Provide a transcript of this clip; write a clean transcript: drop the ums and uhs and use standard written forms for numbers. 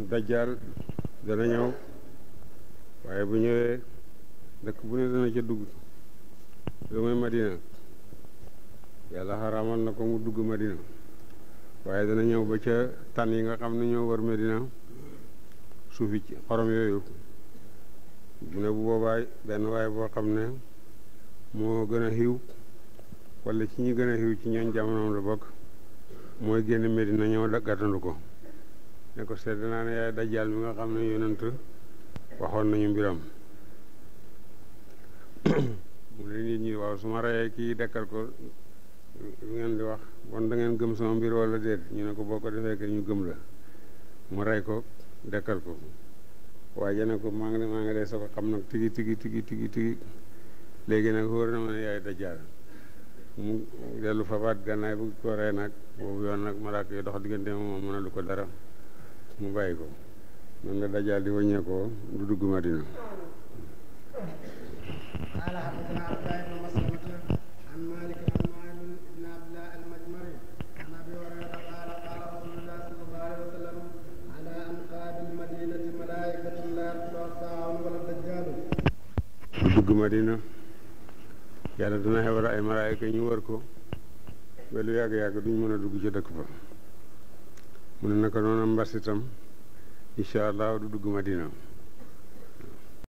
dajjal dana ñëw waaye bu ñëwee dëkk bu ne dana ca dugg lu muy Madina yàlla xaraamal na ko mu dugg Madina waaye dana ñëw ba ca tan yi nga xam ne ñoo wër Madina suufi ci xorom yooyu mu ne bu boobaay benn waaye boo xam ne moo gën a xiw wala ci ñi gën a xiw ci ñooñ jamonoom la bokk mooy génn Medina ñëw gàttandu ko ne ko sedd naa ne yaay dajjal mi nga xam ne yonent waxoon nañu mbiram mu ne nit ñi waaw su ma reyee kii dekkal ko lu ngeen di wax bon da ngeen gëm sama mbir wala déet ñu ne ko boo ko defee ke ñu gëm la mu rey ko dekkal ko waaye ne ko maa ngi dee soo ko xam nag tigi léegi nag wóor na ma ne yaay dajjal mu dellu fabaat gànnaay bu ko rey nag boobu yoon nag malaaka yi dox diggante moom mën a lu ko dara mu bàyyi ko noonu la dajjal di wàññeekoo du dugg Madina. قال حدثنا عبد الله بن مسلمة عن مالك عن معن بن عبد الله المجمري عن ابي هريرة قال قال رسول الله صلى الله عليه وسلم على انقاب المدينة ملائكة لا يدخلها الطاعون ولا الدجال. du dugg Madina yàlla dina xewal ay malaayika ñu wër ko ba lu yàgg-yàgg duñ mën a dugg ci dëkk ba mu ne naka noonu mbas itam incha allah du dugg Madina.